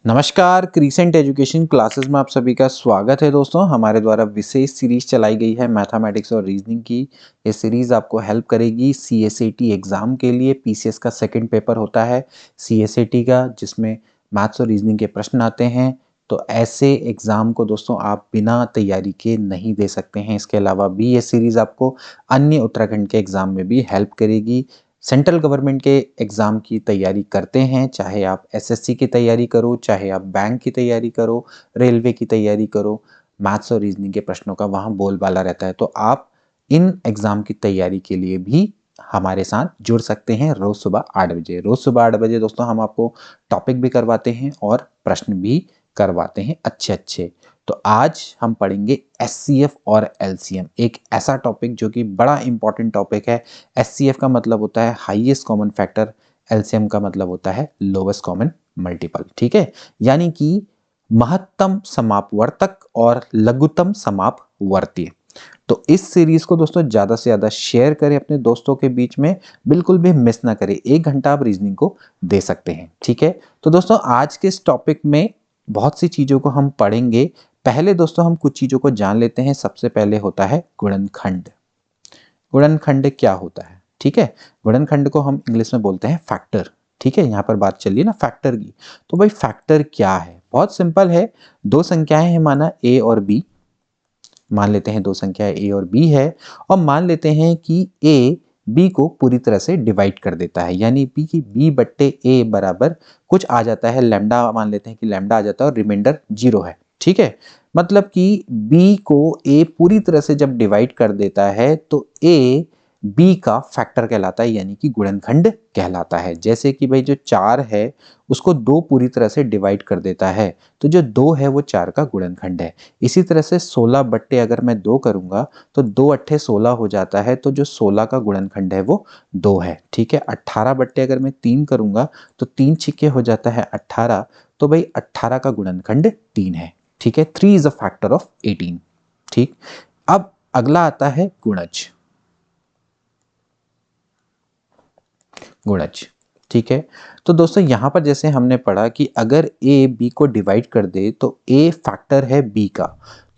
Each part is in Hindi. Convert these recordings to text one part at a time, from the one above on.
नमस्कार, क्रीसेंट एजुकेशन क्लासेस में आप सभी का स्वागत है। दोस्तों, हमारे द्वारा विशेष सीरीज चलाई गई है मैथमेटिक्स और रीजनिंग की। ये सीरीज आपको हेल्प करेगी सीएसएटी एग्जाम के लिए। पीसीएस का सेकंड पेपर होता है सीएसएटी का, जिसमें मैथ्स और रीजनिंग के प्रश्न आते हैं। तो ऐसे एग्जाम को दोस्तों आप बिना तैयारी के नहीं दे सकते हैं। इसके अलावा भी ये सीरीज आपको अन्य उत्तराखंड के एग्जाम में भी हेल्प करेगी। सेंट्रल गवर्नमेंट के एग्ज़ाम की तैयारी करते हैं, चाहे आप एसएससी की तैयारी करो, चाहे आप बैंक की तैयारी करो, रेलवे की तैयारी करो, मैथ्स और रीजनिंग के प्रश्नों का वहाँ बोलबाला रहता है। तो आप इन एग्ज़ाम की तैयारी के लिए भी हमारे साथ जुड़ सकते हैं रोज़ सुबह 8 बजे। रोज़ सुबह 8 बजे दोस्तों हम आपको टॉपिक भी करवाते हैं और प्रश्न भी करवाते हैं अच्छे अच्छे। तो आज हम पढ़ेंगे एचसीएफ और एलसीएम, एक ऐसा टॉपिक जो कि बड़ा इंपॉर्टेंट टॉपिक है। एचसीएफ का मतलब होता है हाईएस्ट कॉमन फैक्टर, एलसीएम का मतलब होता है लोवेस्ट कॉमन मल्टीपल। ठीक है, यानी कि महत्तम समापवर्तक और लघुत्तम समापवर्तीय। तो इस सीरीज को दोस्तों ज्यादा से ज्यादा शेयर करें अपने दोस्तों के बीच में, बिल्कुल भी मिस ना करें। 1 घंटा आप रीजनिंग को दे सकते हैं। ठीक है, तो दोस्तों आज के इस टॉपिक में बहुत सी चीजों को हम पढ़ेंगे। पहले दोस्तों हम कुछ चीजों को जान लेते हैं। सबसे पहले होता है गुणनखंड। गुणनखंड क्या होता है? ठीक है, गुणनखंड को हम इंग्लिश में बोलते हैं फैक्टर। ठीक है, यहाँ पर बात चल रही है ना फैक्टर की। तो भाई फैक्टर क्या है? बहुत सिंपल है। दो संख्याएं हैं, माना ए और बी। मान लेते हैं दो संख्याएं ए और बी है, और मान लेते हैं कि ए बी को पूरी तरह से डिवाइड कर देता है, यानी बी की बी बट्टे ए बराबर कुछ आ जाता है लैम्डा। मान लेते हैं कि लैम्डा आ जाता है और रिमाइंडर 0 है। ठीक है, मतलब कि बी को ए पूरी तरह से जब डिवाइड कर देता है तो ए बी का फैक्टर कहलाता है, यानी कि गुणनखंड कहलाता है। जैसे कि भाई जो 4 है उसको 2 पूरी तरह से डिवाइड कर देता है, तो जो 2 है वो 4 का गुणनखंड है। इसी तरह से 16 बट्टे अगर मैं 2 करूंगा तो 2 अट्ठे 16 हो जाता है, तो जो 16 का गुणनखंड है वो 2 है। ठीक है, 18 बट्टे अगर मैं 3 करूंगा तो 3 छिक्के हो जाता है 18, तो भाई 18 का गुणनखंड 3 है। ठीक है, 3 इज अ फैक्टर ऑफ 18। ठीक, अब अगला आता है गुणज। गुणज, ठीक है। तो दोस्तों यहां पर जैसे हमने पढ़ा कि अगर ए बी को डिवाइड कर दे तो ए फैक्टर है बी का,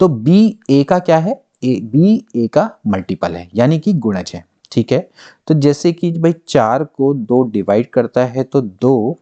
तो बी ए का क्या है? ए बी ए का मल्टीपल है, यानी कि गुणज है। ठीक है, तो जैसे कि भाई 4 को 2 डिवाइड करता है तो 2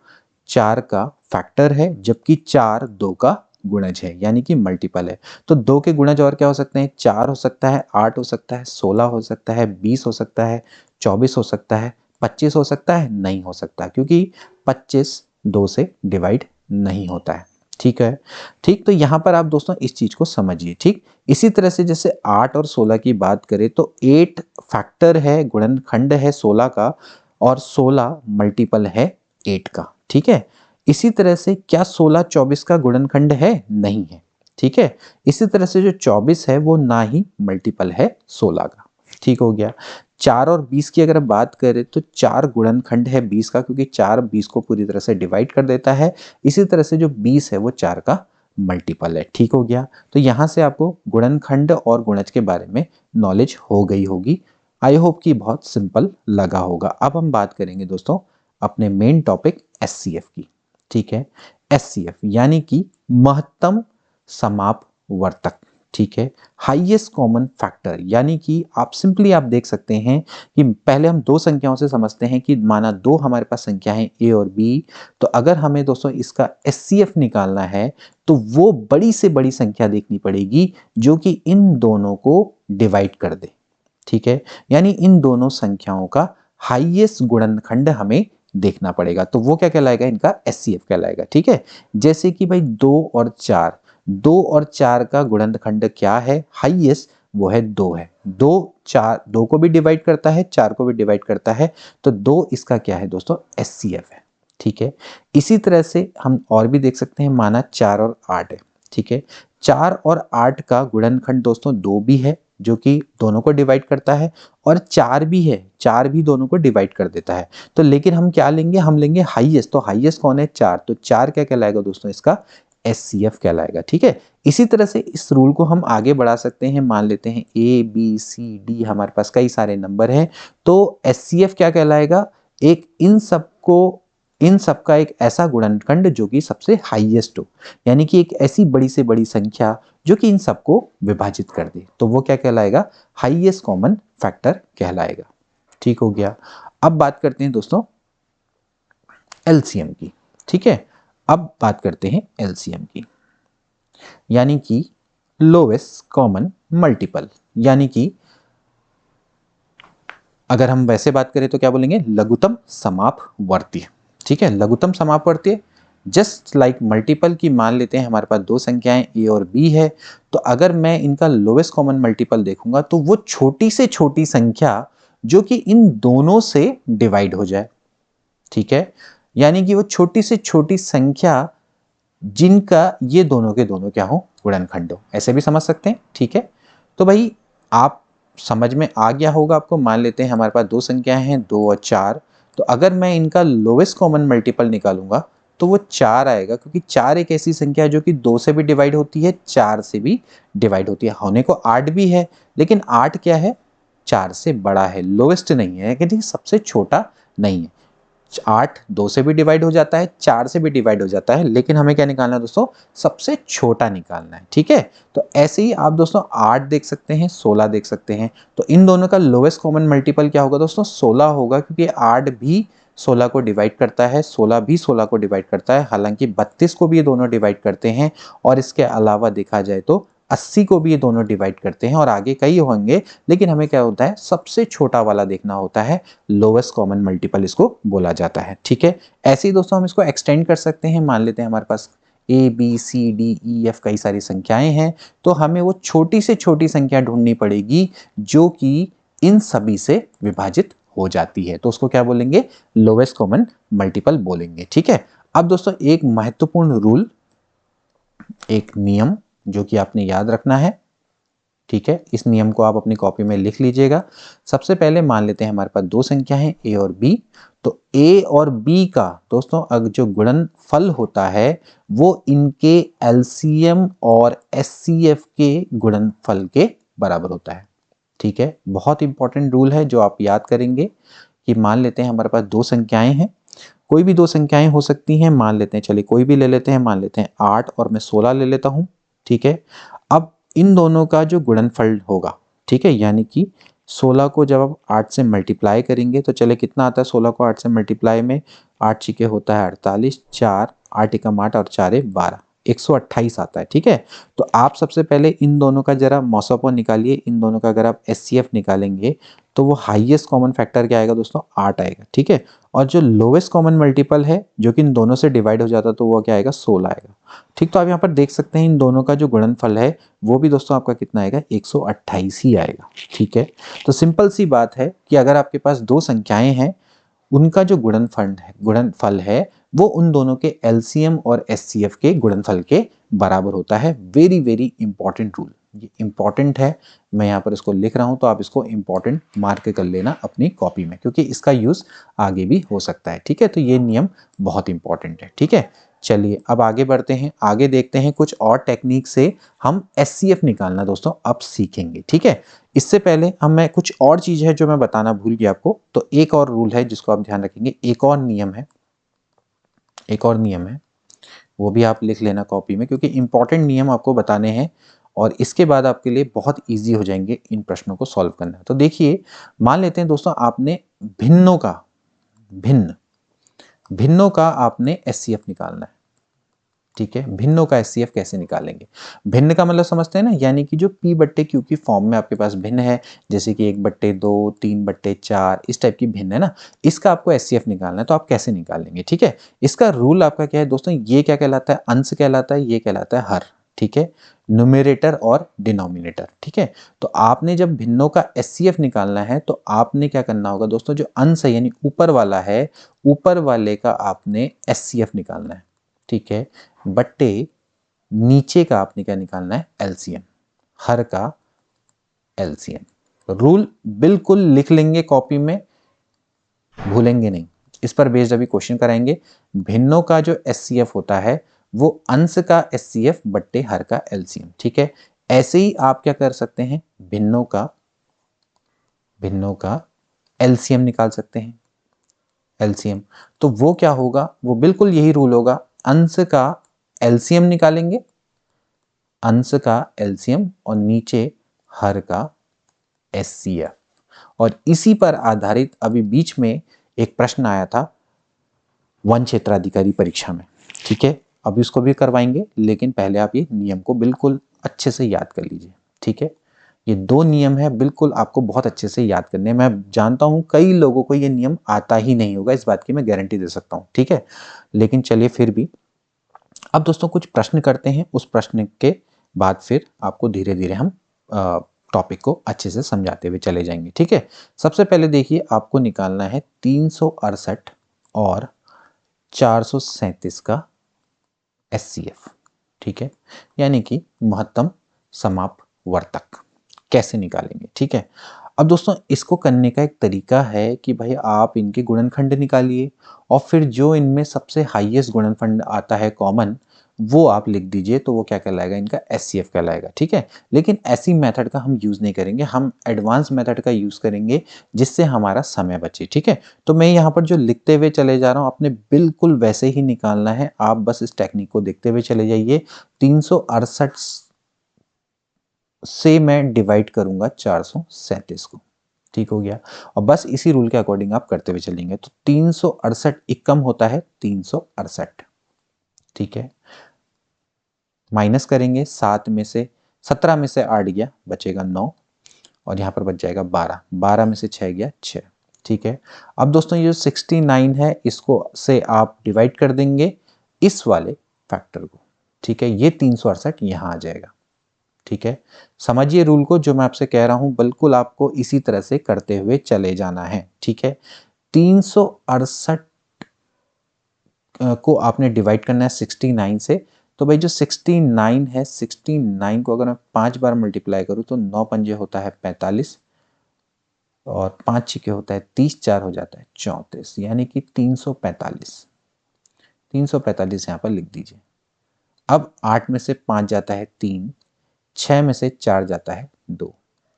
4 का फैक्टर है, जबकि 4 2 का गुणज है, यानी कि मल्टीपल है। तो 2 के गुणज और क्या हो सकते हैं? 4 हो सकता है, 8 हो सकता है, 16 हो सकता है, 20 हो सकता है, 24 हो सकता है, 25 हो सकता है, नहीं हो सकता, क्योंकि 25 2 से डिवाइड नहीं होता है। ठीक है, ठीक। तो यहां पर आप दोस्तों इस चीज को समझिए। ठीक, इसी तरह से जैसे 8 और 16 की बात करें तो 8 फैक्टर है, गुणनखंड है 16 का, और 16 मल्टीपल है 8 का। ठीक है, इसी तरह से क्या 16 24 का गुणनखंड है? नहीं है। ठीक है, इसी तरह से जो 24 है वो ना ही मल्टीपल है 16 का। ठीक हो गया। 4 और 20 की अगर बात करें तो 4 गुणनखंड है 20 का, क्योंकि 4 20 को पूरी तरह से डिवाइड कर देता है। इसी तरह से जो 20 है वो 4 का मल्टीपल है। ठीक हो गया, तो यहां से आपको गुणनखंड और गुणज के बारे में नॉलेज हो गई होगी। आई होप कि बहुत सिंपल लगा होगा। अब हम बात करेंगे दोस्तों अपने मेन टॉपिक एचसीएफ की। ठीक है, एचसीएफ यानी कि महत्तम समापवर्तक। ठीक है, हाईएस्ट कॉमन फैक्टर, यानी कि आप सिंपली आप देख सकते हैं कि पहले हम दो संख्याओं से समझते हैं कि माना दो हमारे पास संख्या है ए और बी, तो अगर हमें दोस्तों इसका एचसीएफ निकालना है तो वो बड़ी से बड़ी संख्या देखनी पड़ेगी जो कि इन दोनों को डिवाइड कर दे। ठीक है, यानी इन दोनों संख्याओं का हाईएस्ट गुणनखंड हमें देखना पड़ेगा, तो वो क्या कहलाएगा? इनका एचसीएफ कहलाएगा। ठीक है, जैसे कि भाई 2 और 4 का गुणनखंड क्या है? हाईएस्ट, वो है 2 है। 2 को भी डिवाइड करता है, 4 को भी डिवाइड करता है, तो 2 इसका क्या है दोस्तों? एचसीएफ है। ठीक है, इसी तरह से हम और भी देख सकते हैं, माना 4 और 8 है। ठीक है, 4 और 8 का गुणनखंड दोस्तों 2 भी है, जो कि दोनों को डिवाइड करता है, और 4 भी है, 4 भी दोनों को डिवाइड कर देता है। तो लेकिन हम क्या लेंगे? हम लेंगे हाईएस्ट। तो हाईएस्ट कौन है? 4। तो 4 क्या कहलाएगा दोस्तों? इसका एचसीएफ कहलाएगा। ठीक है, इसी तरह से इस रूल को हम आगे बढ़ा सकते हैं। मान लेते हैं ए बी सी डी हमारे पास कई सारे नंबर हैं, तो एचसीएफ क्या कहलाएगा? एक इन सबको इन सब का एक ऐसा गुणनखंड जो कि सबसे हाईएस्ट हो, यानी कि एक ऐसी बड़ी से बड़ी संख्या जो कि इन सबको विभाजित कर दे, तो वो क्या कहलाएगा, हाईएस्ट कॉमन फैक्टर कहलाएगा। ठीक हो गया। अब बात करते हैं दोस्तों एलसीएम की। ठीक है, अब बात करते हैं एलसीएम की, यानी कि लोएस्ट कॉमन मल्टीपल, यानी कि अगर हम वैसे बात करें तो क्या बोलेंगे, लघुत्तम समापवर्तीय। ठीक है, लघुत्तम समापवर्तीय जस्ट लाइक मल्टीपल की मान लेते हैं हमारे पास दो संख्याएं ए और बी है, तो अगर मैं इनका लोएस्ट कॉमन मल्टीपल देखूंगा तो वो छोटी से छोटी संख्या जो कि इन दोनों से डिवाइड हो जाए। ठीक है, यानी कि वो छोटी से छोटी संख्या जिनका ये दोनों के दोनों क्या हो, गुणनखंड हो, ऐसे भी समझ सकते हैं। ठीक है, तो भाई आप समझ में आ गया होगा आपको। मान लेते हैं हमारे पास दो संख्याएं हैं 2 और 4, तो अगर मैं इनका लोएस्ट कॉमन मल्टीपल निकालूंगा तो वो 4 आएगा, क्योंकि 4 एक ऐसी संख्या है जो कि 2 से भी डिवाइड होती है, 4 से भी डिवाइड होती है। होने को 8 भी है, लेकिन 8 क्या है, 4 से बड़ा है, लोएस्ट नहीं है, कि सबसे छोटा नहीं है। 8 2 से भी डिवाइड हो जाता है, 4 से भी डिवाइड हो जाता है, लेकिन हमें क्या निकालना है दोस्तों, सबसे छोटा निकालना है। ठीक है, तो ऐसे ही आप दोस्तों 8 देख सकते हैं, 16 देख सकते हैं, तो इन दोनों का लोएस्ट कॉमन मल्टीपल क्या होगा दोस्तों, 16 होगा, क्योंकि 8 भी 16 को डिवाइड करता है, 16 भी 16 को डिवाइड करता है, हालांकि 32 को भी ये दोनों डिवाइड करते हैं, और इसके अलावा देखा जाए तो 80 को भी ये दोनों डिवाइड करते हैं, और आगे कई होंगे, लेकिन हमें क्या होता है, सबसे छोटा वाला देखना होता है, लोएस्ट कॉमन मल्टीपल इसको बोला जाता है। ठीक है, ऐसे ही दोस्तों हम इसको एक्सटेंड कर सकते हैं। मान लेते हैं हमारे पास A B C D E F कई सारी संख्याएं हैं, तो हमें वो छोटी से छोटी संख्या ढूंढनी पड़ेगी जो कि इन सभी से विभाजित हो जाती है, तो उसको क्या बोलेंगे, लोएस्ट कॉमन मल्टीपल बोलेंगे। ठीक है, अब दोस्तों एक महत्वपूर्ण रूल, एक नियम जो कि आपने याद रखना है। ठीक है, इस नियम को आप अपनी कॉपी में लिख लीजिएगा। सबसे पहले मान लेते हैं हमारे पास दो संख्या है ए और बी, तो ए और बी का दोस्तों अगर जो गुणनफल होता है वो इनके एलसीएम और एचसीएफ के गुणनफल के बराबर होता है। ठीक है, बहुत इंपॉर्टेंट रूल है जो आप याद करेंगे कि मान लेते हैं हमारे पास दो संख्याएं हैं, कोई भी दो संख्याएं हो सकती हैं, मान लेते हैं, चलिए कोई भी ले लेते हैं, मान लेते हैं 8 और मैं 16 ले लेता हूं। ठीक है, अब इन दोनों का जो गुणनफल होगा, ठीक है, यानी कि 16 को जब आप 8 से मल्टीप्लाई करेंगे तो चले कितना आता है, 16 को 8 से मल्टीप्लाई में 8 छिके होता है 48, 4 8 एकम 8 और 4 12, 128 आता है। ठीक है, तो आप सबसे पहले इन दोनों का जरा मौसोपो निकालिए, इन दोनों का अगर आप एचसीएफ निकालेंगे तो वो हाईएस्ट कॉमन फैक्टर क्या आएगा दोस्तों, 8 आएगा। ठीक है, और जो लोवेस्ट कॉमन मल्टीपल है जो कि इन दोनों से डिवाइड हो जाता तो वो क्या आएगा, 16 आएगा। ठीक, तो आप यहाँ पर देख सकते हैं इन दोनों का जो गुणनफल है वो भी दोस्तों आपका कितना आएगा, 128 ही आएगा। ठीक है, तो सिंपल सी बात है कि अगर आपके पास दो संख्याएं हैं, उनका जो गुणनफल है वो उन दोनों के एलसीएम और एचसीएफ के गुणनफल के बराबर होता है। वेरी वेरी इंपॉर्टेंट रूल, ये इंपॉर्टेंट है, मैं यहाँ पर इसको लिख रहा हूँ, तो आप इसको इंपॉर्टेंट मार्क कर लेना अपनी कॉपी में, क्योंकि इसका यूज आगे भी हो सकता है। ठीक है, तो ये नियम बहुत इंपॉर्टेंट है। ठीक है, चलिए अब आगे बढ़ते हैं, आगे देखते हैं कुछ और टेक्निक से हम एचसीएफ निकालना दोस्तों अब सीखेंगे। ठीक है, इससे पहले हम मैं कुछ और चीज है जो मैं बताना भूल गया आपको, तो एक और रूल है जिसको आप ध्यान रखेंगे, एक और नियम है, एक और नियम है, वो भी आप लिख लेना कॉपी में, क्योंकि इंपॉर्टेंट नियम आपको बताने हैं और इसके बाद आपके लिए बहुत इजी हो जाएंगे इन प्रश्नों को सॉल्व करना। तो देखिए, मान लेते हैं दोस्तों आपने भिन्नों का भिन्नों का आपने एचसीएफ निकालना है। ठीक है, भिन्नों का एचसीएफ कैसे निकालेंगे, भिन्न का मतलब समझते हैं ना, यानी कि जो p बट्टे q की फॉर्म में आपके पास भिन्न है, जैसे कि 1/2 3/4 इस टाइप की भिन्न है ना, इसका आपको एचसीएफ निकालना है, तो आप कैसे निकालेंगे। ठीक है, इसका रूल आपका क्या है दोस्तों, ये क्या कहलाता है, अंश कहलाता है, ये कहलाता है हर। ठीक है, न्यूमरेटर और डिनोमिनेटर। ठीक है, तो आपने जब भिन्नों का एचसीएफ निकालना है तो आपने क्या करना होगा दोस्तों, जो अंश है यानी ऊपर वाला है, ऊपर वाले का आपने एचसीएफ निकालना है। ठीक है, बट्टे नीचे का आपने क्या निकालना है, एलसीएम, हर का एलसीएम। रूल बिल्कुल लिख लेंगे कॉपी में, भूलेंगे नहीं, इस पर बेस्ड अभी क्वेश्चन कराएंगे। भिन्नों का जो एचसीएफ होता है वो अंश का एचसीएफ बट्टे हर का एलसीएम। ठीक है, ऐसे ही आप क्या कर सकते हैं, भिन्नों का एलसीएम निकाल सकते हैं। एलसीएम। तो वो क्या होगा, वो बिल्कुल यही रूल होगा, अंश का एलसीएम निकालेंगे, अंश का एलसीएम और नीचे हर का एचसीएफ। और इसी पर आधारित अभी बीच में एक प्रश्न आया था वन क्षेत्राधिकारी परीक्षा में, ठीक है, अभी उसको भी करवाएंगे, लेकिन पहले आप ये नियम को बिल्कुल अच्छे से याद कर लीजिए, ठीक है। ये दो नियम है, बिल्कुल आपको बहुत अच्छे से याद करने हैं। मैं जानता हूं कई लोगों को ये नियम आता ही नहीं होगा, इस बात की मैं गारंटी दे सकता हूं, ठीक है, लेकिन चलिए फिर भी अब दोस्तों कुछ प्रश्न करते हैं, उस प्रश्न के बाद फिर आपको धीरे धीरे हम टॉपिक को अच्छे से समझाते हुए चले जाएंगे, ठीक है। सबसे पहले देखिए, आपको निकालना है 368 और 437 का एचसीएफ, ठीक है, यानी कि महत्तम समापवर्तक कैसे निकालेंगे, ठीक है। अब दोस्तों इसको करने का एक तरीका है कि भाई आप इनके गुणनखंड निकालिए और फिर जो इनमें सबसे हाईएस्ट गुणनखंड आता है कॉमन, वो आप लिख दीजिए, तो वो क्या कहलाएगा, इनका एचसीएफ कहलाएगा, ठीक है। लेकिन ऐसी मेथड का हम यूज नहीं करेंगे, हम एडवांस मेथड का यूज करेंगे जिससे हमारा समय बचे, ठीक है। तो मैं यहाँ पर जो लिखते हुए चले जा रहा हूँ, आपने बिल्कुल वैसे ही निकालना है, आप बस इस टेक्निक को देखते हुए चले जाइए। 368 से मैं डिवाइड करूंगा 437 को, ठीक हो गया, और बस इसी रूल के अकॉर्डिंग आप करते हुए चलेंगे। तो 368 एकम होता है 368, ठीक है, माइनस करेंगे 7 में से 17 में से 8 गया, बचेगा 9, और यहाँ पर बच जाएगा 12, 12 में से 6 गया 6, ठीक है। अब दोस्तों ये जो 69 है, इसको से आप डिवाइड कर देंगे इस वाले फैक्टर को, ठीक है, ये 368 यहाँ आ जाएगा, ठीक है। समझिए रूल को, जो मैं आपसे कह रहा हूं बिल्कुल आपको इसी तरह से करते हुए चले जाना है, ठीक है। 368 को आपने डिवाइड करना है 69 से, तो भाई जो 69 है, 69 को अगर मैं 5 बार मल्टीप्लाई करूं तो 9 पंजे होता है 45, और 5 छिके होता है 30, 4 हो जाता है 34, यानी कि 345, 345 यहाँ पर लिख दीजिए। अब 8 में से 5 जाता है 3, 6 में से 4 जाता है 2,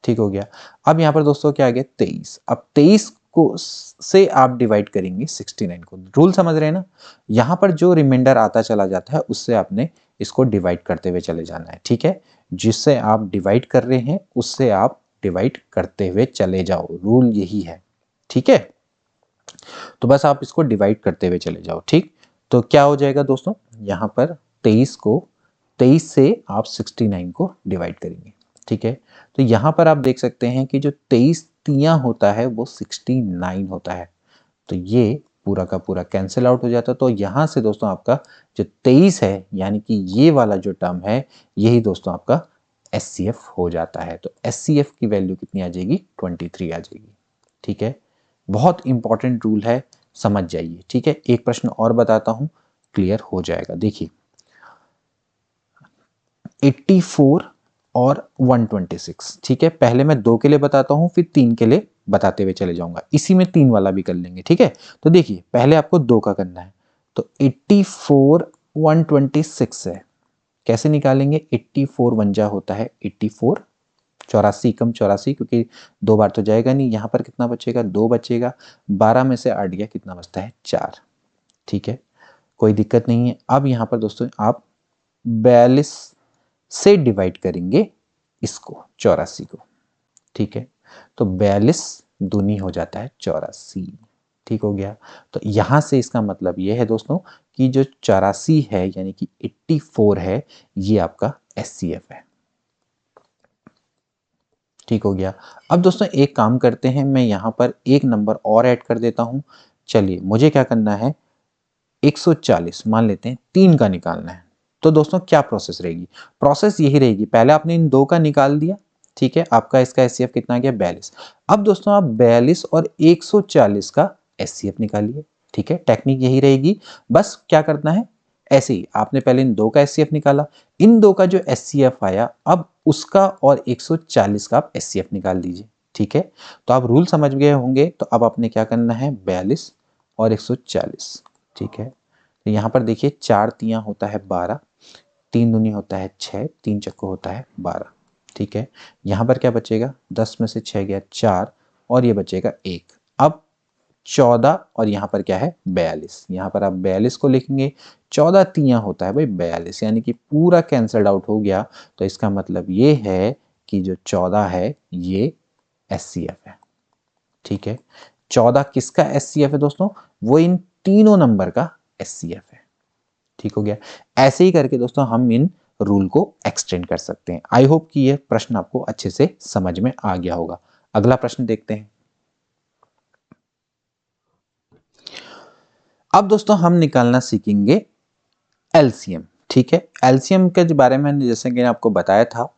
ठीक हो गया। अब यहाँ पर दोस्तों क्या आ गया 23, अब 23 को से आप डिवाइड करेंगे 69 को, रूल समझ रहे हैं ना, यहाँ पर जो रिमाइंडर आता चला जाता है उससे आपने इसको डिवाइड करते हुए चले जाना है, ठीक है, जिससे आप डिवाइड कर रहे हैं उससे आप डिवाइड करते हुए चले जाओ, रूल यही है, ठीक है। तो बस आप इसको डिवाइड करते हुए चले जाओ, ठीक। तो क्या हो जाएगा दोस्तों, यहाँ पर 23 से आप 69 को डिवाइड करेंगे, ठीक है। तो यहाँ पर आप देख सकते हैं कि जो 23 तियां होता है वो 69 होता है, तो ये पूरा का पूरा कैंसिल आउट हो जाता है। तो यहाँ से दोस्तों आपका जो 23 है, यानी कि ये वाला जो टर्म है, यही दोस्तों आपका एचसीएफ हो जाता है। तो एचसीएफ की वैल्यू कितनी आ जाएगी, 23 आ जाएगी, ठीक है। बहुत इंपॉर्टेंट रूल है, समझ जाइए, ठीक है। एक प्रश्न और बताता हूं, क्लियर हो जाएगा। देखिए 84 और 126, ठीक है, पहले मैं 2 के लिए बताता हूं, फिर 3 के लिए बताते हुए चले जाऊंगा, इसी में 3 वाला भी कर लेंगे, ठीक है। तो देखिए पहले आपको 2 का करना है, तो 84 126 है, कैसे निकालेंगे, 84 वंजा होता है 84, 84 कम 84, क्योंकि 2 बार तो जाएगा नहीं, यहाँ पर कितना बचेगा, 2 बचेगा, 12 में से 8 गया, कितना बचता है 4, ठीक है, कोई दिक्कत नहीं है। अब यहाँ पर दोस्तों आप 42 से डिवाइड करेंगे इसको 84 को, ठीक है, तो 42 दूनी हो जाता है 84, ठीक हो गया। तो यहां से इसका मतलब ये है दोस्तों कि जो 84 है यानी कि 84 है, ये आपका एचसीएफ है, ठीक हो गया। अब दोस्तों एक काम करते हैं, मैं यहाँ पर एक नंबर और ऐड कर देता हूँ। चलिए मुझे क्या करना है, 140 मान लेते हैं 3 का निकालना है। तो दोस्तों क्या प्रोसेस रहेगी, प्रोसेस यही रहेगी, पहले आपने इन 2 का निकाल दिया, ठीक है, आपका इसका एचसीएफ कितना गया 42। अब दोस्तों आप 42 और 140 का एचसीएफ निकालिए, ठीक है, टेक्निक यही रहेगी, बस क्या करना है, ऐसे ही आपने पहले इन 2 का एचसीएफ निकाला, इन 2 का जो एचसीएफ आया, अब उसका और 140 का आप एचसीएफ निकाल दीजिए, ठीक है। तो आप रूल समझ गए होंगे, तो अब आपने क्या करना है, 42 और 140, ठीक है। तो यहाँ पर देखिए 4 तियां होता है 12, 3 दूनी होता है 6, 3 चक्को होता है 12, ठीक है। यहाँ पर क्या बचेगा, 10 में से 6 गया 4, और ये बचेगा 1। अब 14 और यहाँ पर क्या है 42, यहाँ पर आप 42 को लिखेंगे, 14 तियां होता है भाई 42, यानी कि पूरा कैंसल्ड आउट हो गया। तो इसका मतलब ये है कि जो 14 है ये SCF है। ठीक है, 14 किसका SCF है दोस्तों? वो इन तीनों नंबर का SCF है। ठीक हो गया। ऐसे ही करके दोस्तों हम इन रूल को एक्सटेंड कर सकते हैं। आई होप कि यह प्रश्न आपको अच्छे से समझ में आ गया होगा। अगला प्रश्न देखते हैं। अब दोस्तों हम निकालना सीखेंगे एलसीएम। ठीक है, एलसीएम के बारे में जैसे कि आपको बताया था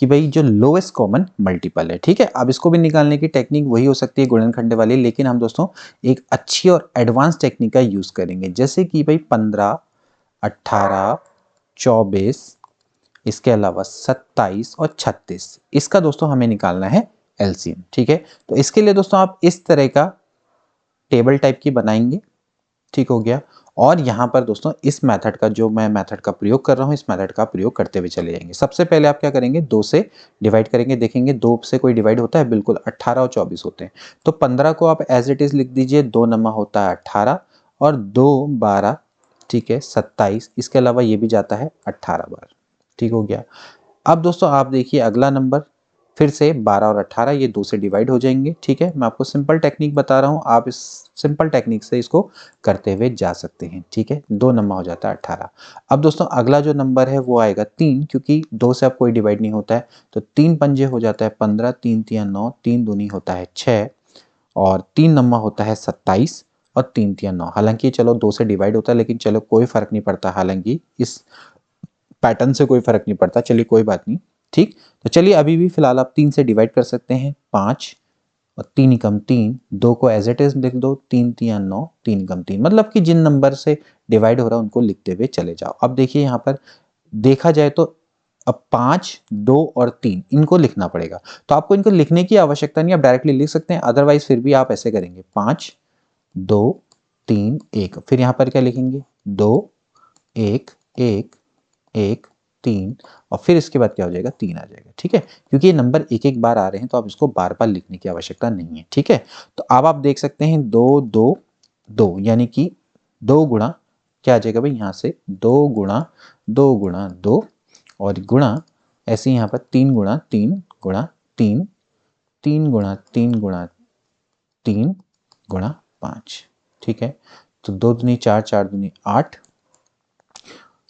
कि भाई जो लोएस्ट कॉमन मल्टीपल है। ठीक है, अब इसको भी निकालने की टेक्निक वही हो सकती है गुणनखंड वाली, लेकिन हम दोस्तों एक अच्छी और एडवांस टेक्निक का यूज करेंगे। जैसे कि भाई 15, 18, 24, इसके अलावा 27 और 36, इसका दोस्तों हमें निकालना है एलसीएम। ठीक है, तो इसके लिए दोस्तों आप इस तरह का टेबल टाइप की बनाएंगे। ठीक हो गया। और यहाँ पर दोस्तों इस मेथड का जो मैं मेथड का प्रयोग कर रहा हूँ, इस मेथड का प्रयोग करते हुए चले जाएंगे। सबसे पहले आप क्या करेंगे, 2 से डिवाइड करेंगे। देखेंगे 2 से कोई डिवाइड होता है? बिल्कुल, 18 और 24 होते हैं। तो 15 को आप एज इट इज लिख दीजिए, 2 नमा होता है 18 और 2 12, ठीक है 27, इसके अलावा ये भी जाता है 18 बार। ठीक हो गया। अब दोस्तों आप देखिए अगला नंबर, फिर से 12 और 18 ये 2 से डिवाइड हो जाएंगे। ठीक है, मैं आपको सिंपल टेक्निक बता रहा हूँ, आप इस सिंपल टेक्निक से इसको करते हुए जा सकते हैं। ठीक है, 2 नंबर हो जाता है 18। अब दोस्तों अगला जो नंबर है वो आएगा 3, क्योंकि 2 से अब कोई डिवाइड नहीं होता है, तो 3 पंजे हो जाता है 15, 3 तिया 9, 3 दूनी होता है 6 और 3 नंबर होता है 27 और 3 तिया 9। हालांकि चलो 2 से डिवाइड होता है, लेकिन चलो कोई फर्क नहीं पड़ता, हालांकि इस पैटर्न से कोई फर्क नहीं पड़ता, चलिए कोई बात नहीं। ठीक, तो चलिए अभी भी फिलहाल आप 3 से डिवाइड कर सकते हैं, 5 और 3 एकम 3, 2 को एज इट इज लिख दो, 3 तिया 9, 3 एकम 3, मतलब कि जिन नंबर से डिवाइड हो रहा है उनको लिखते हुए चले जाओ। अब देखिए यहाँ पर देखा जाए तो अब 5, 2 और 3 इनको लिखना पड़ेगा, तो आपको इनको लिखने की आवश्यकता नहीं, आप डायरेक्टली लिख सकते हैं, अदरवाइज फिर भी आप ऐसे करेंगे 5, 2, 3, 1, फिर यहाँ पर क्या लिखेंगे 2, 1, 1, 1, 3 और फिर इसके बाद क्या हो जाएगा 3 आ जाएगा। ठीक है, क्योंकि ये नंबर एक एक बार आ रहे हैं तो आप इसको बार बार लिखने की आवश्यकता नहीं है। ठीक है, तो अब आप देख सकते हैं 2, 2, 2, यानी कि 2 गुणा क्या आ जाएगा भाई, यहाँ से 2 गुणा 2 गुणा 2 और गुणा ऐसे यहाँ पर 3 गुणा 3 गुणा 3, 3 गुणा 3 गुणा 3 गुणा 5। ठीक है, तो 2 दूनी 4, 4 दूनी 8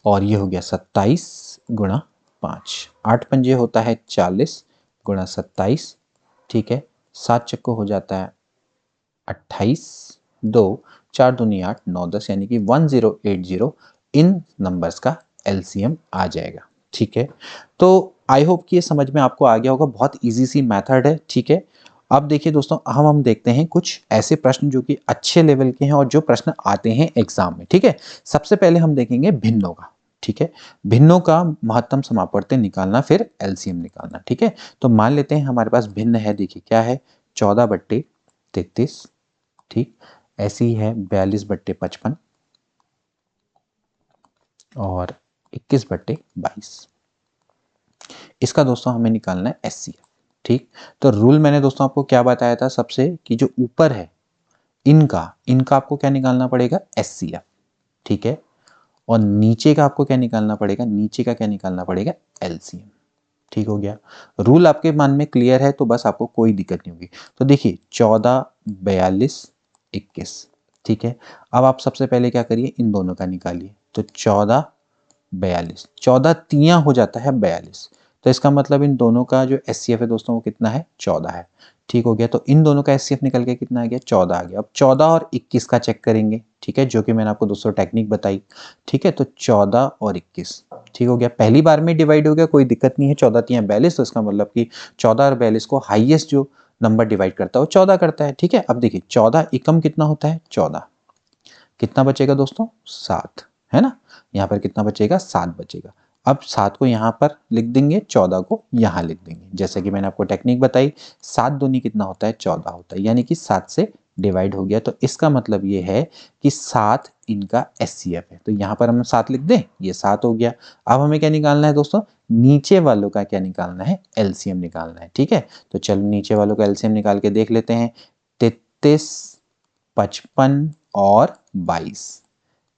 और ये हो गया 27 गुणा 5, 8 पंजे होता है 40 गुणा 27। ठीक है, 7 चक्को हो जाता है 28, 2 4 दूनी 8, 9 10, यानी कि 1080 इन नंबर्स का एलसीएम आ जाएगा। ठीक है, तो आई होप कि ये समझ में आपको आ गया होगा, बहुत इजी सी मेथड है। ठीक है, अब देखिए दोस्तों हम देखते हैं कुछ ऐसे प्रश्न जो कि अच्छे लेवल के हैं और जो प्रश्न आते हैं एग्जाम में। ठीक है, सबसे पहले हम देखेंगे भिन्नों का। ठीक है, भिन्नों का महत्तम समापवर्ती निकालना, फिर एलसीएम निकालना। ठीक है, तो मान लेते हैं हमारे पास भिन्न है, देखिए क्या है 14/33। ठीक, ऐसी ही है 42/55 और 21/22। इसका दोस्तों हमें निकालना है एचसीएफ। ठीक, तो रूल मैंने दोस्तों आपको क्या बताया था सबसे, कि जो ऊपर है इनका इनका आपको क्या निकालना पड़ेगा एचसीएफ। ठीक है, और नीचे का आपको क्या निकालना पड़ेगा, नीचे का क्या निकालना पड़ेगा एलसीएम। ठीक हो गया, रूल आपके मन में क्लियर है तो बस आपको कोई दिक्कत नहीं होगी। तो देखिए 14, 42, 21। ठीक है, अब आप सबसे पहले क्या करिए, इन दोनों का निकालिए। तो 14, 42, 14 तियां हो जाता है 42, तो इसका मतलब इन दोनों का जो एचसीएफ है दोस्तों वो कितना है 14 है। ठीक हो गया, तो इन दोनों का एचसीएफ निकल के कितना आ गया 14 आ गया। अब 14 और 21 का चेक करेंगे। ठीक है, जो कि मैंने आपको दोस्तों टेक्निक बताई। ठीक है, तो 14 और 21 ठीक हो गया, पहली बार में डिवाइड हो गया, कोई दिक्कत नहीं है, 14 तियां 42, तो इसका मतलब कि 14 और 42 को हाईएस्ट जो नंबर डिवाइड करता है वो 14 करता है। ठीक है, अब देखिए 14 एकम कितना होता है 14, कितना बचेगा दोस्तों 7, है ना, यहाँ पर कितना बचेगा 7 बचेगा। अब 7 को यहाँ पर लिख देंगे, 14 को यहाँ लिख देंगे, जैसे कि मैंने आपको टेक्निक बताई। 7 दूनी कितना होता है 14 होता है, यानी कि 7 से डिवाइड हो गया, तो इसका मतलब ये है कि 7 इनका एचसीएफ है। तो यहाँ पर हम 7 लिख दें, ये 7 हो गया। अब हमें क्या निकालना है दोस्तों, नीचे वालों का क्या निकालना है, एलसीएम निकालना है। ठीक है, तो चलो नीचे वालों का एलसीएम निकाल के देख लेते हैं। 33 55 और 22।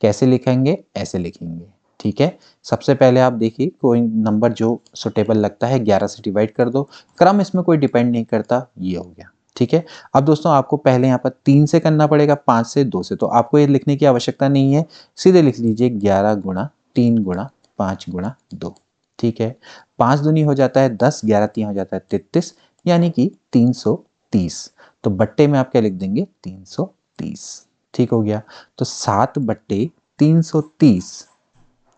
कैसे लिखेंगे? ऐसे लिखेंगे, ठीक है। सबसे पहले आप देखिए कोई नंबर जो सुटेबल लगता है 11 से डिवाइड कर दो, क्रम इसमें कोई डिपेंड नहीं करता, ये हो गया, ठीक है। अब दोस्तों आपको पहले यहाँ पर 3 से करना पड़ेगा, 5 से, 2 से, तो आपको ये लिखने की आवश्यकता नहीं है, सीधे लिख लीजिए 11 गुणा 3 गुणा 5 गुणा 2, ठीक है। 5 दूनी हो जाता है 10, 11 3 हो जाता है 33, यानी कि 330। तो बट्टे में आप क्या लिख देंगे? 330, ठीक हो गया। तो 7 बट्टे 330,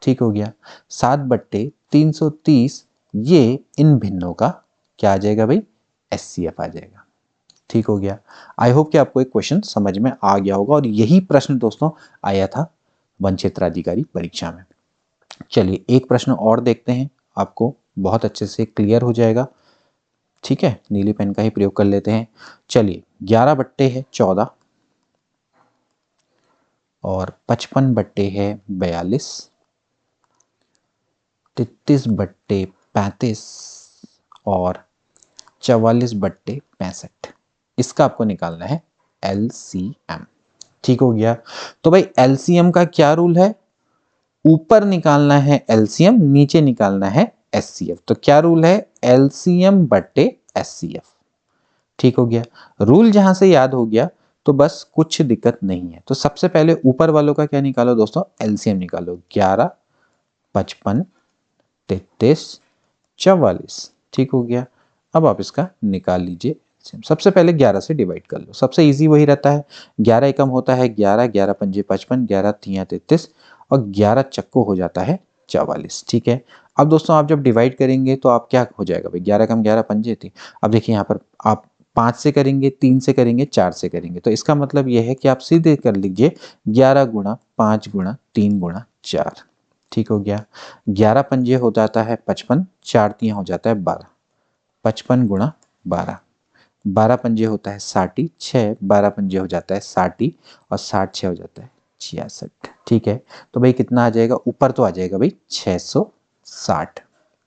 ठीक हो गया। 7 बट्टे 330, ये इन भिन्नों का क्या आ जाएगा भाई? एचसीएफ आ जाएगा, ठीक हो गया। आई होप कि आपको एक क्वेश्चन समझ में आ गया होगा, और यही प्रश्न दोस्तों आया था वन क्षेत्राधिकारी परीक्षा में। चलिए एक प्रश्न और देखते हैं, आपको बहुत अच्छे से क्लियर हो जाएगा, ठीक है। नीली पेन का ही प्रयोग कर लेते हैं। चलिए 11 बट्टे है 14 और 55 बट्टे है 42, 33 बट्टे 35 और 44 बट्टे 65। इसका आपको निकालना है एलसीएम, ठीक हो गया। तो भाई एलसीएम का क्या रूल है? ऊपर निकालना है एलसीएम, नीचे निकालना है एचसीएफ। तो क्या रूल है? एलसीएम बट्टे एचसीएफ, ठीक हो गया। रूल जहां से याद हो गया तो बस कुछ दिक्कत नहीं है। तो सबसे पहले ऊपर वालों का क्या निकालो दोस्तों? एलसीएम निकालो। 11, 55, 33, 44, ठीक हो गया। अब आप इसका निकाल लीजिए। सबसे पहले 11 से डिवाइड कर लो, सबसे इजी वही रहता है। 11 एकम होता है 11, 11 पंजे 55, 11 तिया 33 और 11 चक्को हो जाता है 44, ठीक है। अब दोस्तों आप जब डिवाइड करेंगे तो आप क्या हो जाएगा भाई? 11 कम 11 पंजे थी। अब देखिए यहाँ पर आप 5 से करेंगे, 3 से करेंगे, 4 से करेंगे, तो इसका मतलब यह है कि आप सीधे कर लीजिए 11 गुणा 5 गुणा 3 गुणा 4, ठीक हो गया। 11 पंजे हो जाता है 55, 4 तिया हो जाता है 12, 55 गुणा 12, 12 पंजे होता है 60, 6 12 पंजे हो जाता है 60 और 60 6 हो जाता है 66, ठीक है। तो भाई कितना आ जाएगा? ऊपर तो आ जाएगा भाई 660,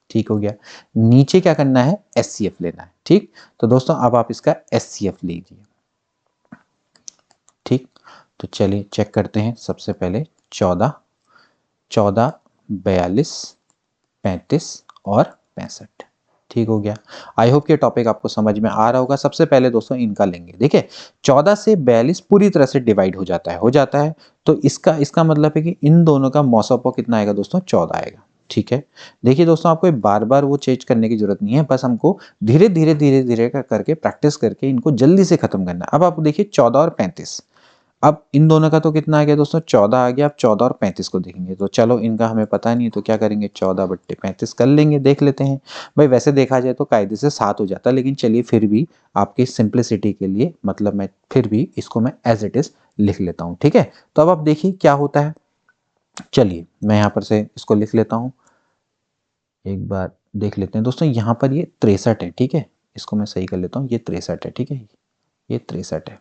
ठीक हो गया। नीचे क्या करना है? एचसीएफ लेना है, ठीक। तो दोस्तों अब आप इसका एचसीएफ लीजिए, ठीक। तो चलिए चेक करते हैं। सबसे पहले 14, 14, 42, 35 और 65, ठीक हो गया। आई होप ये टॉपिक आपको समझ में आ रहा होगा। सबसे पहले दोस्तों इनका लेंगे। देखिए 14 से 42 पूरी तरह से डिवाइड हो जाता है, तो इसका मतलब है कि इन दोनों का मौसोपो कितना आएगा दोस्तों? 14 आएगा, ठीक है। देखिए दोस्तों आपको बार बार वो चेंज करने की जरूरत नहीं है, बस हमको धीरे धीरे धीरे धीरे करके प्रैक्टिस करके इनको जल्दी से खत्म करना है। अब आप देखिए 14 और 35, अब इन दोनों का तो कितना आ गया दोस्तों? 14 आ गया। अब 14 और 35 को देखेंगे तो चलो इनका हमें पता नहीं है, तो क्या करेंगे? 14 बट्टे 35 कर लेंगे, देख लेते हैं। भाई वैसे देखा जाए तो कायदे से 7 हो जाता, लेकिन चलिए फिर भी आपकी सिंप्लिसिटी के लिए, मतलब मैं फिर भी इसको मैं एज इट इज लिख लेता हूँ, ठीक है। तो अब आप देखिए क्या होता है। चलिए मैं यहाँ पर से इसको लिख लेता हूँ, एक बार देख लेते हैं दोस्तों। यहाँ पर ये 63 है, ठीक है। इसको मैं सही कर लेता हूँ, ये 63 है, ठीक है। ये 63 है,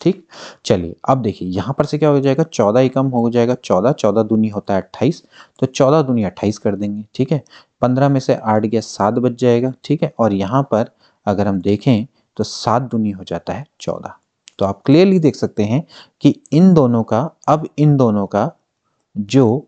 ठीक। चलिए अब देखिए यहाँ पर से क्या हो जाएगा? 14 ही कम हो जाएगा, 14, 14 दूनी होता है 28, तो 14 दूनी 28 कर देंगे, ठीक है। 15 में से 8 गया 7 बच जाएगा, ठीक है। और यहाँ पर अगर हम देखें तो 7 दूनी हो जाता है 14। तो आप क्लियरली देख सकते हैं कि इन दोनों का, अब इन दोनों का जो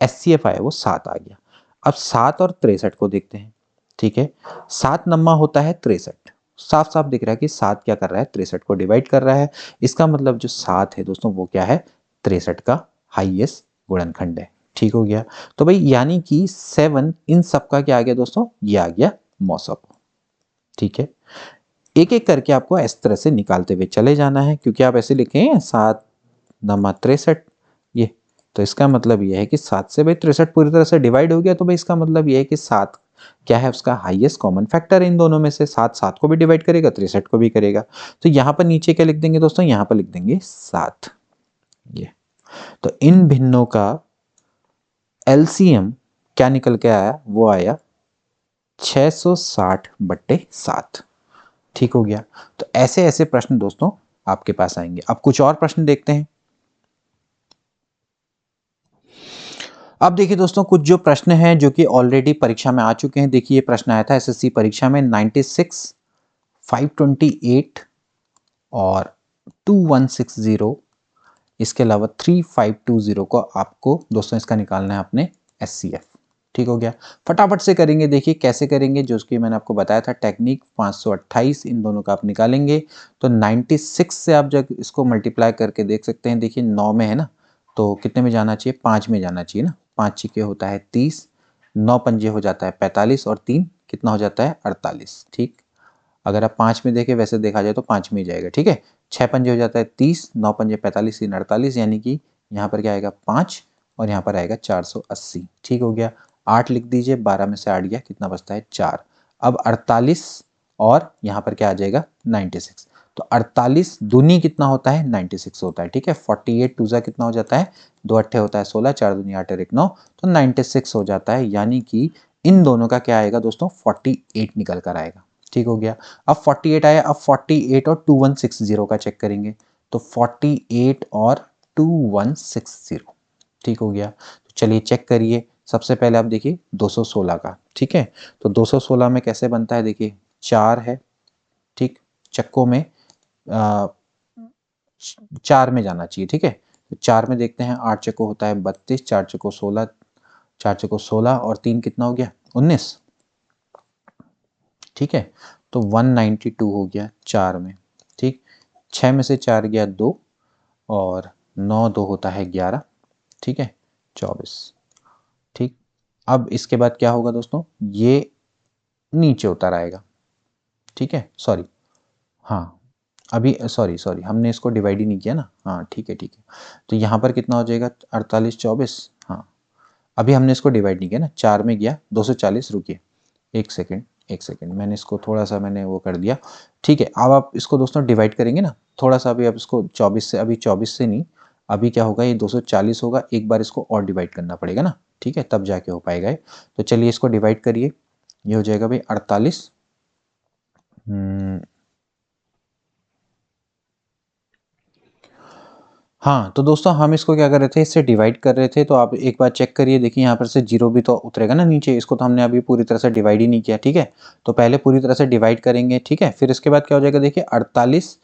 एचसीएफ आया वो 7 आ गया। अब 7 और 63 को देखते हैं, ठीक है। 7 नम्मा होता है 63, साफ साफ दिख रहा है कि 7 क्या कर रहा है? 63 को डिवाइड कर रहा है। इसका मतलब जो 7 है दोस्तों वो क्या है? 63 का हाईएस्ट गुणनखंड है, ठीक हो गया। तो भाई यानी कि 7 इन सब का क्या आ गया दोस्तों? ये आ गया मौसोपो, ठीक है। एक एक करके आपको इस तरह से निकालते हुए चले जाना है, क्योंकि आप ऐसे लिखे हैं 7 नमा 63, ये तो इसका मतलब ये है कि 7 से भाई 63 पूरी तरह से डिवाइड हो गया, तो भाई इसका मतलब ये है कि 7 क्या है? उसका हाईएस्ट कॉमन फैक्टर है इन दोनों में से। 7 7 को भी डिवाइड करेगा, 63 को भी करेगा। तो यहाँ पर नीचे क्या लिख देंगे दोस्तों? यहाँ पर लिख देंगे 7, ये। तो इन भिन्नों का एलसीएम क्या निकल के आया? वो आया 660 बट्टे 7, ठीक हो गया। तो ऐसे ऐसे प्रश्न दोस्तों आपके पास आएंगे। अब कुछ और प्रश्न देखते हैं। अब देखिए दोस्तों कुछ जो प्रश्न हैं जो कि ऑलरेडी परीक्षा में आ चुके हैं। देखिए ये प्रश्न आया था एसएससी परीक्षा में 96, 528 और 2160, इसके अलावा 3520 को आपको दोस्तों इसका निकालना है अपने SCF। ठीक हो गया, फटाफट से करेंगे, देखिए कैसे करेंगे, जो कि मैंने आपको बताया था टेक्निक। 528 इन दोनों का आप निकालेंगे तो 96 से आप जब इसको मल्टीप्लाई करके देख सकते हैं, देखिए 9 में है ना, तो कितने में जाना चाहिए, 5 में जाना चाहिए ना। 5 छिके होता है 30, 9 पंजे हो जाता है 45 और 3 कितना हो जाता है 48। ठीक, अगर आप 5 में देखें, वैसे देखा जाए तो 5 में ही जाएगा। ठीक है, 6 पंजे हो जाता है 30, 9 पंजे 45, 3 48, यानी कि यहाँ पर क्या आएगा 5 और यहाँ पर आएगा 480। ठीक हो गया, 8 लिख दीजिए, 12 में से 8 गया, कितना बचता है 4। अब 48 और यहाँ पर क्या आ जाएगा 96, तो 48 दूनी कितना होता है 96 होता है। ठीक है, 48 टूजा कितना हो जाता है, 2 अट्ठे होता है 16, 4 दूनी 8 और 1 9, तो 96 हो जाता है, यानी कि इन दोनों का क्या आएगा दोस्तों 48 निकल कर आएगा। ठीक हो गया, अब 48 आया, अब 48 और 2160 का चेक करेंगे, तो 48 और 2160। ठीक हो गया, तो चलिए चेक करिए। सबसे पहले आप देखिए 216 का। ठीक है, तो 216 में कैसे बनता है, देखिए 4 है। ठीक, चक्कों में 4 में जाना चाहिए। ठीक है, तो 4 में देखते हैं, 8 चक्कों होता है 32, 4 चक्कों 16, 4 चक्कों 16 और 3 कितना हो गया 19। ठीक है, तो 192 हो गया 4 में। ठीक, 6 में से 4 गया 2 और 9 2 होता है 11। ठीक है, 24। ठीक, अब इसके बाद क्या होगा दोस्तों, ये नीचे उतर आएगा। ठीक है, सॉरी, हाँ अभी सॉरी सॉरी हमने इसको डिवाइड ही नहीं किया ना। हाँ ठीक है ठीक है, तो यहाँ पर कितना हो जाएगा 48 24। हाँ, अभी हमने इसको डिवाइड नहीं किया ना, 4 में गया 240। रुकिए एक सेकेंड, एक सेकेंड, मैंने इसको थोड़ा सा मैंने वो कर दिया। ठीक है, अब आप इसको दोस्तों डिवाइड करेंगे ना थोड़ा सा, अभी आप इसको 24 से, अभी 24 से नहीं, अभी क्या होगा ये 240 होगा, एक बार इसको और डिवाइड करना पड़ेगा ना। ठीक है, तब जाके हो पाएगा ये। तो चलिए इसको डिवाइड करिए, ये हो जाएगा भाई 48। हाँ, तो दोस्तों हम इसको क्या कर रहे थे, इससे डिवाइड कर रहे थे, तो आप एक बार चेक करिए, देखिए यहाँ पर से 0 भी तो उतरेगा ना नीचे, इसको तो हमने अभी पूरी तरह से डिवाइड ही नहीं किया। ठीक है, तो पहले पूरी तरह से डिवाइड करेंगे। ठीक है, फिर इसके बाद क्या हो जाएगा, देखिए 48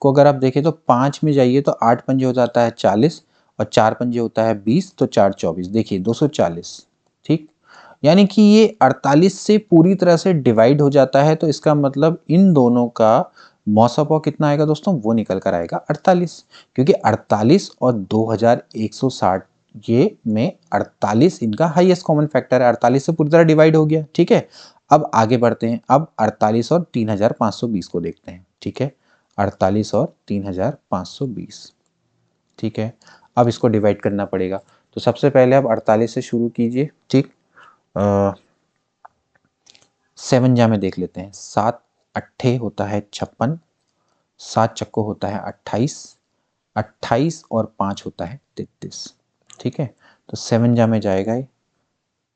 को अगर आप देखें तो 5 में जाइए तो 8 पंजे हो जाता है 40 और 4 पंजे होता है 20, तो 4 24, देखिए 240। ठीक, यानी कि ये 48 से पूरी तरह से डिवाइड हो जाता है, तो इसका मतलब इन दोनों का मौसपा कितना आएगा दोस्तों, वो निकल कर आएगा 48, क्योंकि 48 और 2160 ये में 48 इनका हाईएस्ट कॉमन फैक्टर है, 48 से पूरी तरह डिवाइड हो गया। ठीक है, अब आगे बढ़ते हैं, अब 48 और 3520 को देखते हैं। ठीक है, 48 और 3520। ठीक है, अब इसको डिवाइड करना पड़ेगा, तो सबसे पहले आप 48 से शुरू कीजिए। ठीक, 7 जा में देख लेते हैं, 7 अट्ठे होता है 56, 7 चक्को होता है 28, 28 और 5 होता है 33। ठीक है, तो 7 जा में जाएगा ये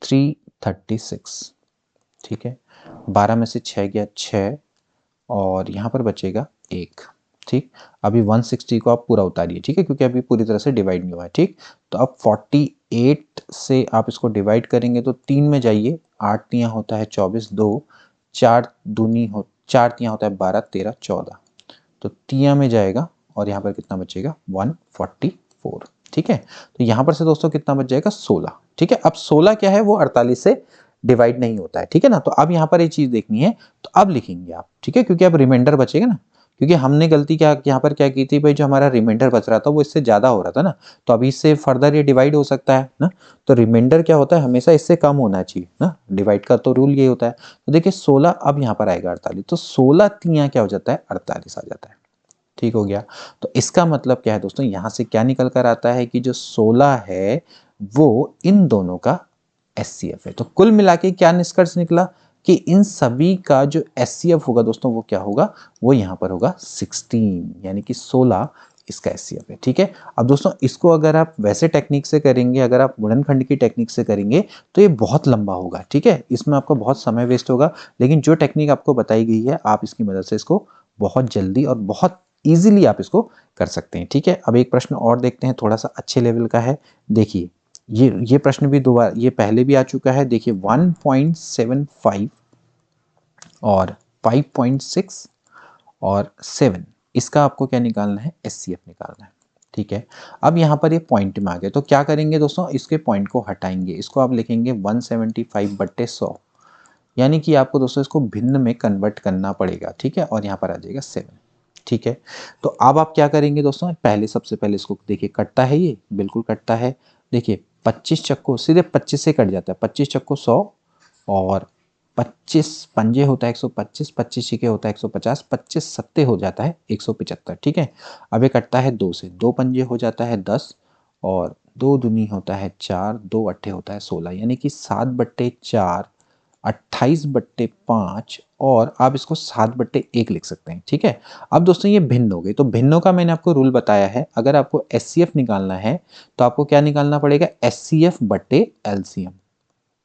336। ठीक है, 12 में से 6 गया 6 और यहाँ पर बचेगा 1। ठीक, अभी 160 को आप पूरा उतारिए। ठीक है, क्योंकि अभी पूरी तरह से डिवाइड नहीं हुआ है। ठीक, तो अब 48 से आप इसको डिवाइड करेंगे तो 3 में जाइए, 8 तियाँ होता है 24, 2 4 दूनी हो 4 तियाँ होता है 12 13 14, तो तिया में जाएगा और यहाँ पर कितना बचेगा 144। ठीक है, तो यहाँ पर से दोस्तों कितना बच जाएगा 16। ठीक है, अब 16 क्या है, वो 48 से डिवाइड नहीं होता है। ठीक है ना, तो अब यहाँ पर ये चीज देखनी है, तो अब लिखेंगे आप। ठीक है, क्योंकि अब रिमाइंडर बचेगा ना, क्योंकि हमने गलती क्या यहाँ पर क्या की थी भाई, जो हमारा रिमाइंडर बच रहा था वो इससे ज्यादा हो रहा था ना, तो अभी इससे फर्दर ये डिवाइड हो सकता है ना, तो रिमाइंडर क्या होता है हमेशा इससे कम होना चाहिए ना, डिवाइड का तो रूल ये होता है। तो देखिए 16 अब यहाँ पर आएगा 48, तो 16 तियाँ क्या हो जाता है 48 आ जाता है। ठीक हो गया, तो इसका मतलब क्या है दोस्तों, यहां से क्या निकल कर आता है कि जो 16 है वो इन दोनों का SCF है। तो कुल मिला के क्या निष्कर्ष निकला कि इन सभी का जो SCF होगा दोस्तों वो क्या होगा, वो यहाँ पर होगा 16, यानी कि 16 इसका SCF है। ठीक है, अब दोस्तों इसको अगर आप वैसे टेक्निक से करेंगे, अगर आप गुणनखंड की टेक्निक से करेंगे तो ये बहुत लंबा होगा। ठीक है, इसमें आपका बहुत समय वेस्ट होगा, लेकिन जो टेक्निक आपको बताई गई है आप इसकी मदद से इसको बहुत जल्दी और बहुत इजीली आप इसको कर सकते हैं। ठीक है, अब एक प्रश्न और देखते हैं, थोड़ा सा अच्छे लेवल का है। देखिए ये प्रश्न भी दोबारा, ये पहले भी आ चुका है। देखिए 1.75 और 5.6 और 7 इसका आपको क्या निकालना है, एचसीएफ निकालना है। ठीक है, अब यहाँ पर ये पॉइंट में आ गए तो क्या करेंगे दोस्तों, इसके पॉइंट को हटाएंगे, इसको आप लिखेंगे 175/100, यानी कि आपको दोस्तों इसको भिन्न में कन्वर्ट करना पड़ेगा। ठीक है, और यहाँ पर आ जाएगा 7। ठीक है, तो अब आप क्या करेंगे दोस्तों, पहले सबसे पहले इसको देखिए, कटता है ये, बिल्कुल कटता है। देखिए 25 चक्को सीधे 25 से कट जाता है, 25 चक्को 100 और 25 पंजे होता है 125, 25 छिके होता है 150, 25 सत्ते हो जाता है 175। ठीक है, अब ये कटता है 2 से, 2 पंजे हो जाता है 10 और 2 दूनी होता है 4, 2 अट्ठे होता है 16, यानी कि 7/4 28/5 और आप इसको 7/1 लिख सकते हैं। ठीक है, अब दोस्तों ये भिन्न हो गई, तो भिन्नों का मैंने आपको रूल बताया है, अगर आपको एचसीएफ निकालना है तो आपको क्या निकालना पड़ेगा, एचसीएफ/एलसीएम।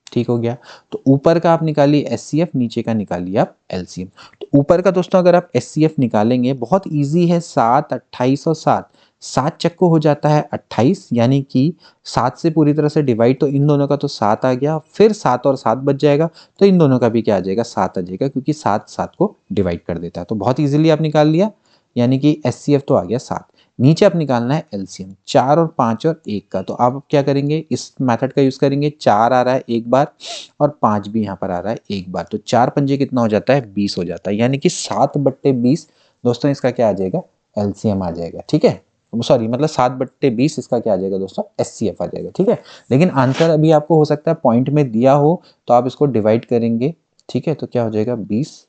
ठीक हो गया, तो ऊपर का आप निकालिए एचसीएफ, नीचे का निकालिए आप एलसीएम। तो ऊपर का दोस्तों अगर आप एचसीएफ निकालेंगे, बहुत इजी है, 7, 28 और 7, 7 चक्को हो जाता है 28, यानी कि 7 से पूरी तरह से डिवाइड, तो इन दोनों का तो 7 आ गया, फिर 7 और 7 बच जाएगा, तो इन दोनों का भी क्या आ जाएगा, 7 आ जाएगा, क्योंकि 7 7 को डिवाइड कर देता है। तो बहुत ईजिली आप निकाल लिया, यानी कि एचसीएफ तो आ गया 7। नीचे आप निकालना है एलसीएम, 4 और 5 और 1 का, तो आप क्या करेंगे, इस मेथड का यूज करेंगे, 4 आ रहा है एक बार और 5 भी यहाँ पर आ रहा है एक बार, तो 4 पंजे कितना हो जाता है, 20 हो जाता है, यानी कि 7/20 दोस्तों इसका क्या आ जाएगा, एलसीएम आ जाएगा। ठीक है, सॉरी मतलब 7/20 इसका क्या आ जाएगा दोस्तों, एचसीएफ आ जाएगा। ठीक है, लेकिन आंसर अभी आपको हो सकता है पॉइंट में दिया हो, तो आप इसको डिवाइड करेंगे। ठीक है, तो क्या हो जाएगा 20।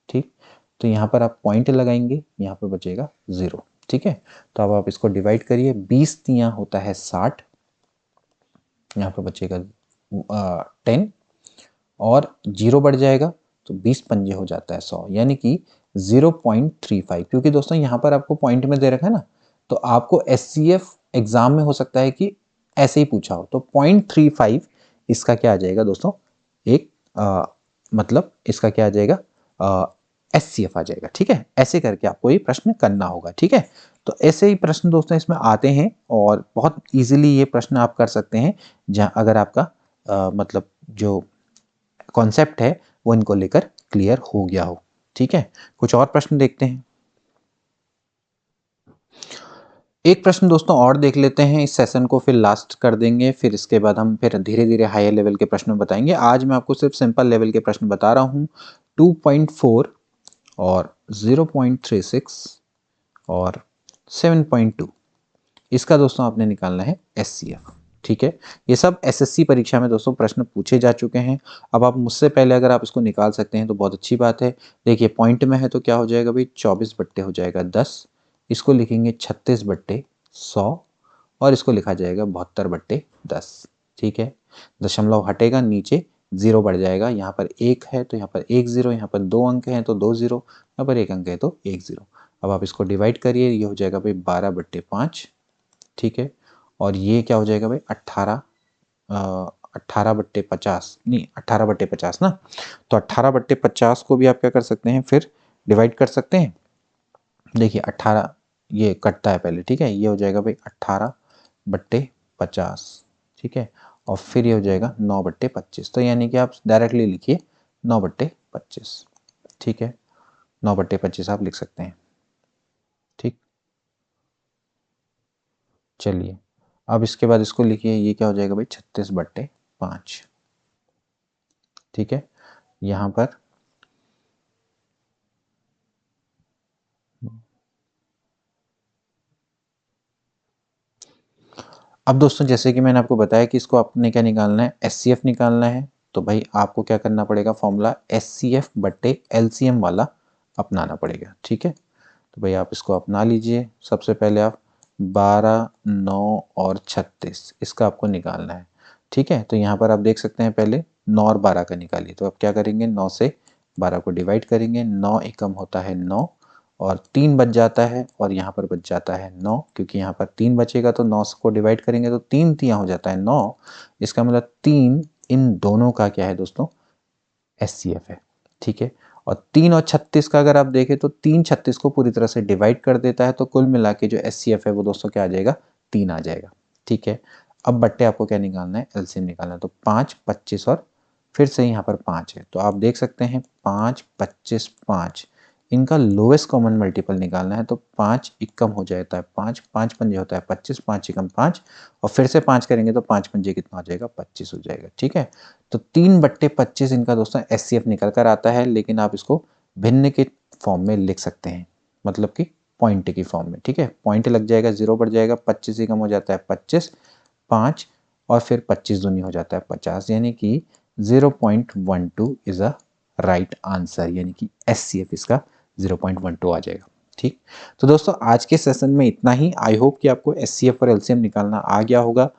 ठीक, तो यहाँ पर आप पॉइंट लगाएंगे, यहाँ पर बचेगा 0। ठीक है, तो अब आप इसको डिवाइड करिए, 20 तियां होता है 60, यहाँ पर बचेगा 10 और 0 बढ़ जाएगा, तो 20 पंजे हो जाता है 100, यानी कि 0.35, क्योंकि दोस्तों यहाँ पर आपको पॉइंट में दे रखा है ना, तो आपको एचसीएफ एग्जाम में हो सकता है कि ऐसे ही पूछा हो, तो 0.35 इसका क्या आ जाएगा दोस्तों, एक मतलब इसका क्या आ जाएगा, एचसीएफ आ जाएगा। ठीक है, ऐसे करके आपको ये प्रश्न करना होगा। ठीक है, तो ऐसे ही प्रश्न दोस्तों इसमें आते हैं और बहुत इजीली ये प्रश्न आप कर सकते हैं, जहाँ अगर आपका मतलब जो कॉन्सेप्ट है वो इनको लेकर क्लियर हो गया हो। ठीक है, कुछ और प्रश्न देखते हैं। एक प्रश्न दोस्तों और देख लेते हैं, इस सेशन को फिर लास्ट कर देंगे, फिर इसके बाद हम फिर धीरे धीरे हायर लेवल के प्रश्न बताएंगे। आज मैं आपको सिर्फ सिंपल लेवल के प्रश्न बता रहा हूँ। 2.4 और 0.36 और 7.2, इसका दोस्तों आपने निकालना है एचसीएफ। ठीक है, ये सब एसएससी परीक्षा में दोस्तों प्रश्न पूछे जा चुके हैं। अब आप मुझसे पहले अगर आप इसको निकाल सकते हैं तो बहुत अच्छी बात है। देखिए पॉइंट में है तो क्या हो जाएगा भाई, 24 हो जाएगा 10, इसको लिखेंगे 36/100 और इसको लिखा जाएगा 72/10। ठीक है, दशमलव हटेगा, नीचे 0 बढ़ जाएगा, यहाँ पर 1 है तो यहाँ पर 1 0, यहाँ पर 2 अंक हैं तो 2 0, यहाँ पर 1 अंक है तो 1 0। अब आप इसको डिवाइड करिए, ये हो जाएगा भाई 12/5। ठीक है, और ये क्या हो जाएगा भाई 18/50, नहीं 18/50 ना, तो 18/50 को भी आप क्या कर सकते हैं, फिर डिवाइड कर सकते हैं। देखिए 18 ये कटता है पहले। ठीक है, ये हो जाएगा भाई 18/50। ठीक है, और फिर ये हो जाएगा 9/25, तो यानी कि आप डायरेक्टली लिखिए 9/25। ठीक है, 9/25 आप लिख सकते हैं। ठीक, चलिए अब इसके बाद इसको लिखिए, ये क्या हो जाएगा भाई 36/5। ठीक है, यहाँ पर अब दोस्तों जैसे कि मैंने आपको बताया कि इसको आपने क्या निकालना है, एचसीएफ निकालना है, तो भाई आपको क्या करना पड़ेगा, फॉर्मूला एचसीएफ/एलसीएम वाला अपनाना पड़ेगा। ठीक है, तो भाई आप इसको अपना लीजिए। सबसे पहले आप 12, 9 और 36 इसका आपको निकालना है। ठीक है, तो यहाँ पर आप देख सकते हैं, पहले 9 और 12 का निकालिए, तो आप क्या करेंगे, 9 से 12 को डिवाइड करेंगे, 9 एकम होता है 9 और 3 बच जाता है, और यहाँ पर बच जाता है 9, क्योंकि यहाँ पर 3 बचेगा तो 9 को डिवाइड करेंगे तो 3 तियां हो जाता है 9। इसका मतलब 3 इन दोनों का क्या है दोस्तों, एचसीएफ है। ठीक है, और 3 और 36 का अगर आप देखें तो 3 36 को पूरी तरह से डिवाइड कर देता है, तो कुल मिला के जो एचसीएफ है वो दोस्तों क्या आ जाएगा, 3 आ जाएगा। ठीक है, अब बट्टे आपको क्या निकालना है, एलसीएम निकालना है, तो 5, 25 और फिर से यहाँ पर 5 है, तो आप देख सकते हैं 5, 25, 5 इनका लोएस्ट कॉमन मल्टीपल निकालना है तो 5 इक्कम हो जाता है 5, 5 पंजे होता है 25, 5 इक्कम 5 और फिर से 5 करेंगे तो 5 पंजे कितना हो जाएगा 25 हो जाएगा। ठीक है, तो 3/25 इनका दोस्तों एचसीएफ निकल कर आता है, लेकिन आप इसको भिन्न के फॉर्म में लिख सकते हैं, मतलब कि पॉइंट की फॉर्म में। ठीक है, पॉइंट लग जाएगा, 0 बढ़ जाएगा, 25 इक्कम हो जाता है 25, 5 और फिर 25 दूनी हो जाता है 50, यानी कि 0.12 इज अ राइट आंसर, यानी कि एचसीएफ इसका 0.12 आ जाएगा। ठीक, तो दोस्तों आज के सेशन में इतना ही। आई होप कि आपको एचसीएफ और एलसीएम निकालना आ गया होगा।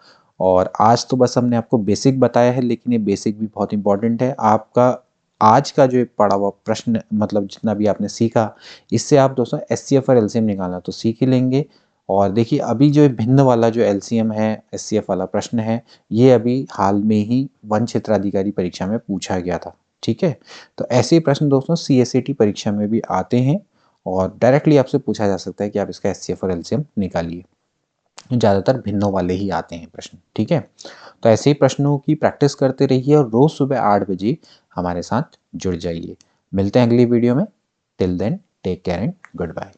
और आज तो बस हमने आपको बेसिक बताया है, लेकिन ये बेसिक भी बहुत इंपॉर्टेंट है। आपका आज का जो पढ़ा हुआ प्रश्न, मतलब जितना भी आपने सीखा, इससे आप दोस्तों एचसीएफ और एलसीएम निकालना तो सीख ही लेंगे। और देखिए अभी जो भिन्न वाला जो एलसीएम है, एचसीएफ वाला प्रश्न है, ये अभी हाल में ही वन क्षेत्राधिकारी परीक्षा में पूछा गया था। ठीक है, तो ऐसे ही प्रश्न दोस्तों सीएसएटी परीक्षा में भी आते हैं और डायरेक्टली आपसे पूछा जा सकता है कि आप इसका एचसीएफ और एलसीएम निकालिए। ज़्यादातर भिन्नों वाले ही आते हैं प्रश्न। ठीक है, तो ऐसे ही प्रश्नों की प्रैक्टिस करते रहिए और रोज सुबह 8 बजे हमारे साथ जुड़ जाइए। मिलते हैं अगली वीडियो में। Till then take care and good bye.